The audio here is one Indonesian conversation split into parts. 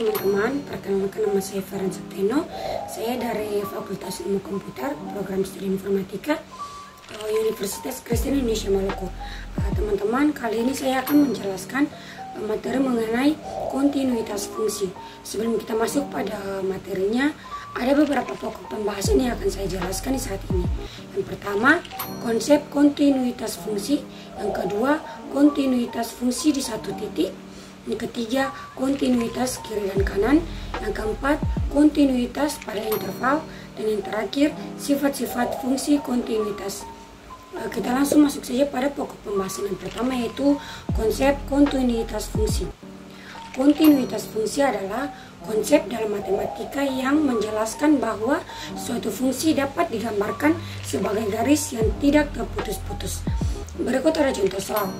teman-teman, perkenalkan nama saya Farhan Septeno. Saya dari Fakultas Ilmu Komputer, Program Studi Informatika, Universitas Kristen Indonesia Maluku. Teman-teman, kali ini saya akan menjelaskan materi mengenai kontinuitas fungsi. Sebelum kita masuk pada materinya, ada beberapa pokok pembahasan yang akan saya jelaskan di saat ini. Yang pertama, konsep kontinuitas fungsi. Yang kedua, kontinuitas fungsi di satu titik. Yang ketiga, kontinuitas kiri dan kanan. Yang keempat, kontinuitas pada interval. Dan yang terakhir, sifat-sifat fungsi kontinuitas. Kita langsung masuk saja pada pokok pembahasan yang pertama, yaitu konsep kontinuitas fungsi. Kontinuitas fungsi adalah konsep dalam matematika yang menjelaskan bahwa suatu fungsi dapat digambarkan sebagai garis yang tidak terputus-putus. Berikut ada contoh soal.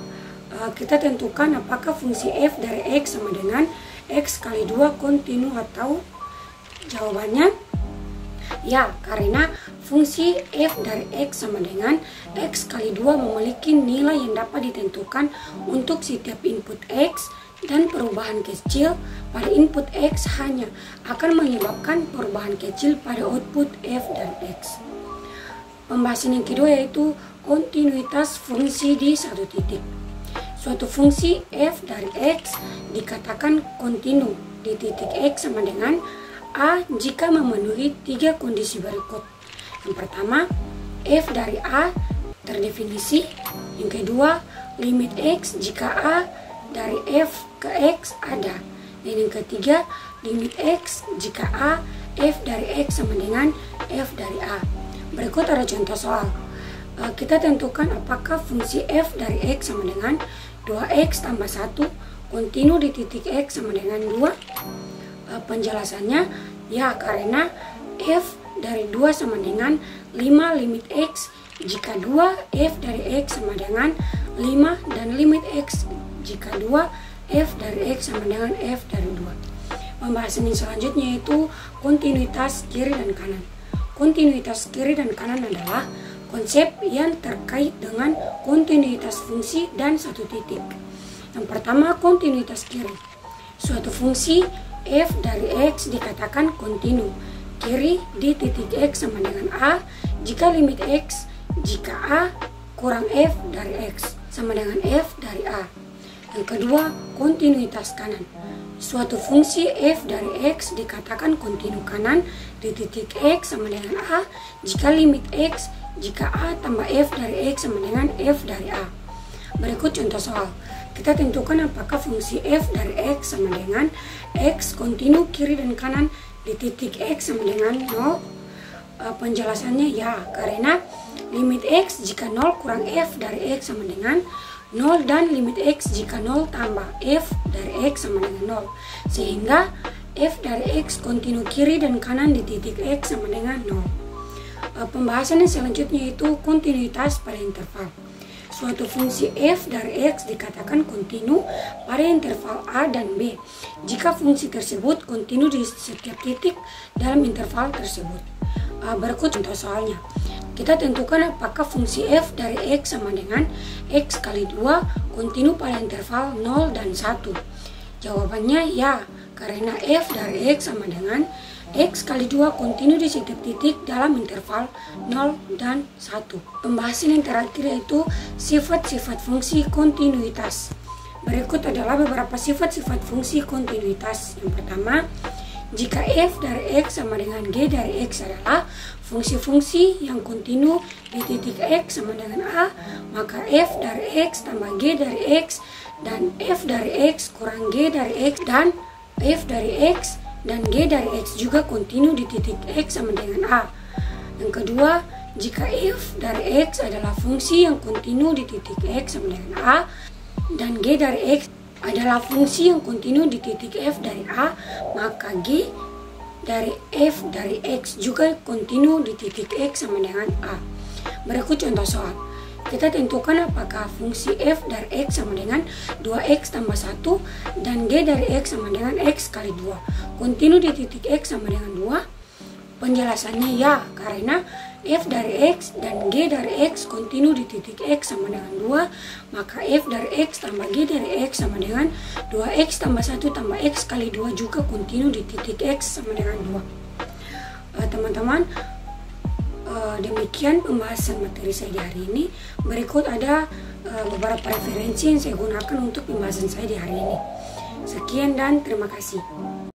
Kita tentukan apakah fungsi f dari x sama dengan x kali 2 kontinu atau jawabannya ya, karena fungsi f dari x sama dengan x kali 2 memiliki nilai yang dapat ditentukan untuk setiap input x, dan perubahan kecil pada input x hanya akan menyebabkan perubahan kecil pada output f dan x. Pembahasan yang kedua yaitu kontinuitas fungsi di satu titik. Suatu fungsi f dari x dikatakan kontinu di titik x sama dengan a jika memenuhi 3 kondisi berikut. Yang pertama, f dari a terdefinisi. Yang kedua, limit x jika a dari f ke x ada. Dan yang ketiga, limit x jika a f dari x sama dengan f dari a. Berikut ada contoh soal. Kita tentukan apakah fungsi f dari x sama dengan 2x tambah 1 kontinu di titik x sama dengan 2. Penjelasannya ya, karena f dari 2 sama dengan 5 limit x jika 2 f dari x sama dengan 5, dan limit x jika 2 f dari x sama dengan f dari 2. Pembahasan yang selanjutnya yaitu kontinuitas kiri dan kanan. Kontinuitas kiri dan kanan adalah konsep yang terkait dengan kontinuitas fungsi dan satu titik. Yang pertama, kontinuitas kiri. Suatu fungsi f dari x dikatakan kontinu kiri di titik x sama dengan a jika limit x jika a kurang f dari x sama dengan f dari a. Yang kedua, kontinuitas kanan. Suatu fungsi f dari x dikatakan kontinu kanan di titik x sama dengan a jika limit x jika a tambah f dari x sama dengan f dari a. Berikut contoh soal. Kita tentukan apakah fungsi f dari x sama dengan x kontinu kiri dan kanan di titik x sama dengan 0. Penjelasannya ya, karena limit x jika 0 kurang f dari x sama dengan 0, dan limit x jika 0 tambah f dari x sama dengan 0. Sehingga f dari x kontinu kiri dan kanan di titik x sama dengan 0. Pembahasan yang selanjutnya itu kontinuitas pada interval. Suatu fungsi f dari x dikatakan kontinu pada interval a dan b jika fungsi tersebut kontinu di setiap titik dalam interval tersebut. Berikut contoh soalnya. Kita tentukan apakah fungsi f dari x sama dengan x kali 2 kontinu pada interval 0 dan 1. Jawabannya ya, karena f dari x sama dengan x kali 2 kontinu di setiap titik dalam interval 0 dan 1. Pembahasan yang terakhir yaitu sifat-sifat fungsi kontinuitas. Berikut adalah beberapa sifat-sifat fungsi kontinuitas. Yang pertama, jika f dari x sama dengan g dari x adalah fungsi-fungsi yang kontinu di titik x sama dengan a, maka f dari x tambah g dari x dan f dari x kurang g dari x dan f dari x dan g dari x juga kontinu di titik x sama dengan a. Yang kedua, jika f dari x adalah fungsi yang kontinu di titik x sama dengan a, dan g dari x adalah fungsi yang kontinu di titik f dari a, maka g dari f dari x juga kontinu di titik x sama dengan a. Berikut contoh soal. Kita tentukan apakah fungsi f dari x sama dengan 2x tambah 1 dan g dari x sama dengan x kali 2 kontinu di titik x sama dengan 2. Penjelasannya ya, karena F dari X dan G dari X kontinu di titik X sama dengan 2, maka F dari X tambah G dari X sama dengan 2X tambah 1 tambah X kali 2 juga kontinu di titik X sama dengan 2. Teman-teman, demikian pembahasan materi saya di hari ini. Berikut ada beberapa referensi yang saya gunakan untuk pembahasan saya di hari ini. Sekian dan terima kasih.